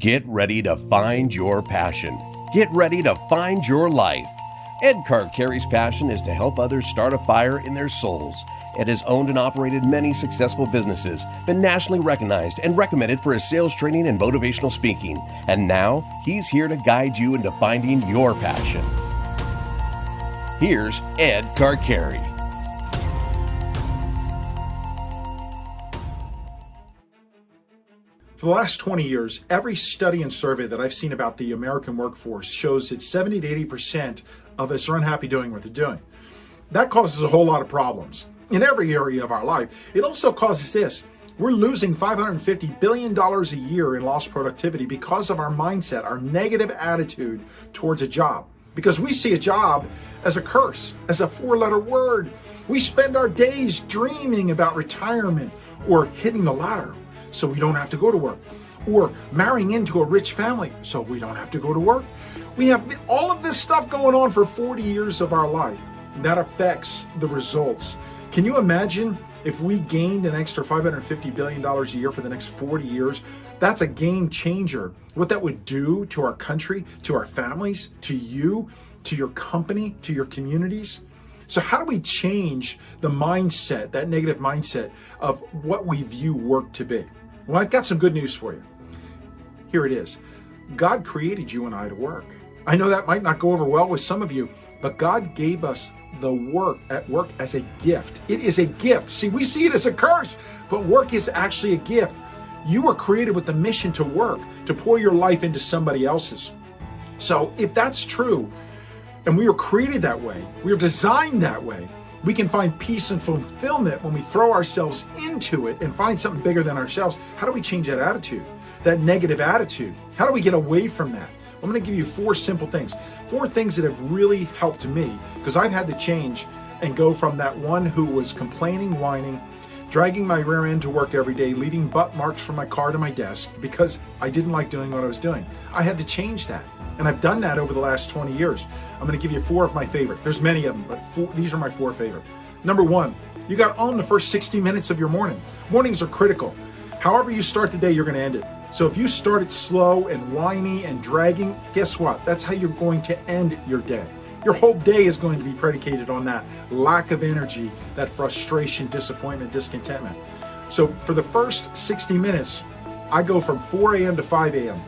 Get ready to find your passion. Get ready to find your life. EdCarcarey's passion is to help others start a fire in their souls. Ed has owned and operated many successful businesses, been nationally recognized and recommended for his sales training and motivational speaking. And now he's here to guide you into finding your passion. Here's EdCarcarey. For the last 20 years, every study and survey that I've seen about the American workforce shows that 70 to 80% of us are unhappy doing what they're doing. That causes a whole lot of problems in every area of our life. It also causes this. We're losing $550 billion a year in lost productivity because of our mindset, our negative attitude towards a job. Because we see a job as a curse, as a four-letter word. We spend our days dreaming about retirement or hitting the ladder so we don't have to go to work, or marrying into a rich family so we don't have to go to work. We have all of this stuff going on for 40 years of our life. That affects the results. Can you imagine if we gained an extra $550 billion a year for the next 40 years? That's a game changer. What that would do to our country, to our families, to you, to your company, to your communities. So how do we change the mindset, that negative mindset of what we view work to be? Well, I've got some good news for you. Here it is. God created you and I to work. I know that might not go over well with some of you, but God gave us the work as a gift. It is a gift. See, we see it as a curse, but work is actually a gift. You were created with the mission to work, to pour your life into somebody else's. So if that's true, and we were created that way, we are designed that way, we can find peace and fulfillment when we throw ourselves into it and find something bigger than ourselves. How do we change that attitude, that negative attitude? How do we get away from that? I'm going to give you 4 simple things, 4 things that have really helped me, because I've had to change and go from that one who was complaining, whining, dragging my rear end to work every day, leaving butt marks from my car to my desk because I didn't like doing what I was doing. I had to change that. And I've done that over the last 20 years. I'm going to give you 4 of my favorite. There's many of them, but these are my 4 favorite. Number 1, you got to own the first 60 minutes of your morning. Mornings are critical. However you start the day, you're going to end it. So if you start it slow and whiny and dragging, guess what? That's how you're going to end your day. Your whole day is going to be predicated on that lack of energy, that frustration, disappointment, discontentment. So for the first 60 minutes, I go from 4 a.m. to 5 a.m.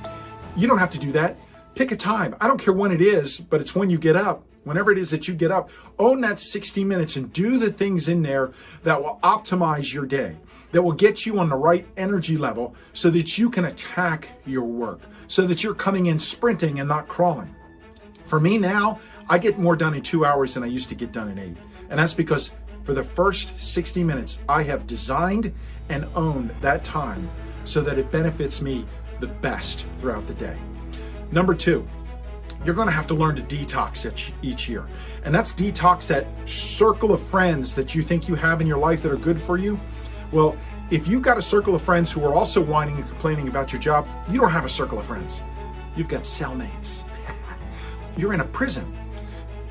You don't have to do that. Pick a time. I don't care when it is, but it's when you get up. Whenever it is that you get up, own that 60 minutes and do the things in there that will optimize your day, that will get you on the right energy level so that you can attack your work, so that you're coming in sprinting and not crawling. For me now, I get more done in 2 hours than I used to get done in 8. And that's because for the first 60 minutes, I have designed and owned that time so that it benefits me the best throughout the day. Number 2, you're going to have to learn to detox each year. And that's detox that circle of friends that you think you have in your life that are good for you. Well, if you've got a circle of friends who are also whining and complaining about your job, you don't have a circle of friends. You've got cellmates. You're in a prison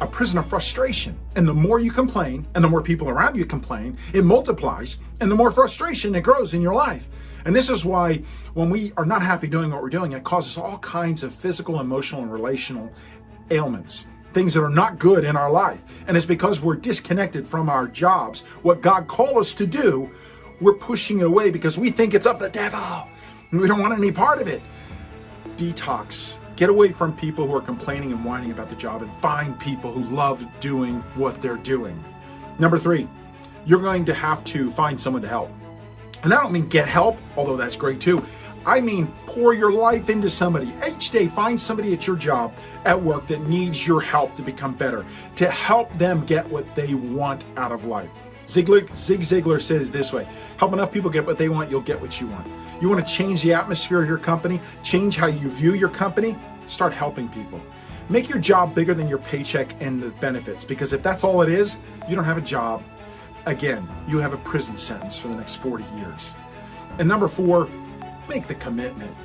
of frustration. And the more you complain and the more people around you complain, it multiplies, and the more frustration that grows in your life. And this is why when we are not happy doing what we're doing, it causes all kinds of physical, emotional, and relational ailments, things that are not good in our life. And it's because we're disconnected from our jobs. What God called us to do, we're pushing it away because we think it's of the devil. We don't want any part of it. Detox. Get away from people who are complaining and whining about the job and find people who love doing what they're doing. Number 3, you're going to have to find someone to help. And I don't mean get help, although that's great too. I mean pour your life into somebody. Each day, find somebody at your job, at work, that needs your help to become better, to help them get what they want out of life. Zig Ziglar says it this way: help enough people get what they want, you'll get what you want. You want to change the atmosphere of your company, change how you view your company, start helping people. Make your job bigger than your paycheck and the benefits, because if that's all it is, you don't have a job. Again, you have a prison sentence for the next 40 years. And number 4, make the commitment.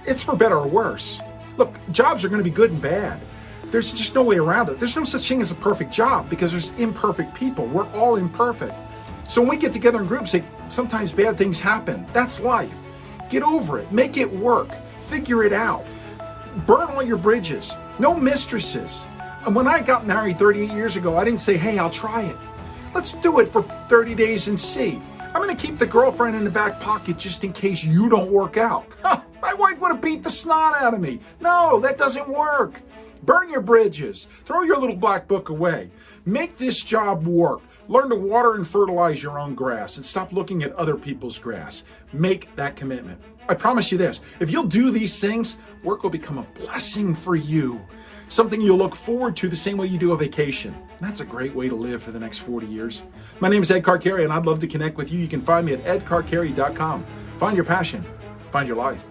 It's for better or worse. Look, jobs are going to be good and bad. There's just no way around it. There's no such thing as a perfect job because there's imperfect people. We're all imperfect. So when we get together in groups, sometimes bad things happen. That's life. Get over it. Make it work. Figure it out. Burn all your bridges. No mistresses. And when I got married 38 years ago, I didn't say, hey, I'll try it. Let's do it for 30 days and see. I'm going to keep the girlfriend in the back pocket just in case you don't work out. My wife would have beat the snot out of me. No, that doesn't work. Burn your bridges. Throw your little black book away. Make this job work. Learn to water and fertilize your own grass and stop looking at other people's grass. Make that commitment. I promise you this, if you'll do these things, work will become a blessing for you. Something you'll look forward to the same way you do a vacation. And that's a great way to live for the next 40 years. My name is EdCarcarey, and I'd love to connect with you. You can find me at EdCarcarey.com. Find your passion. Find your life.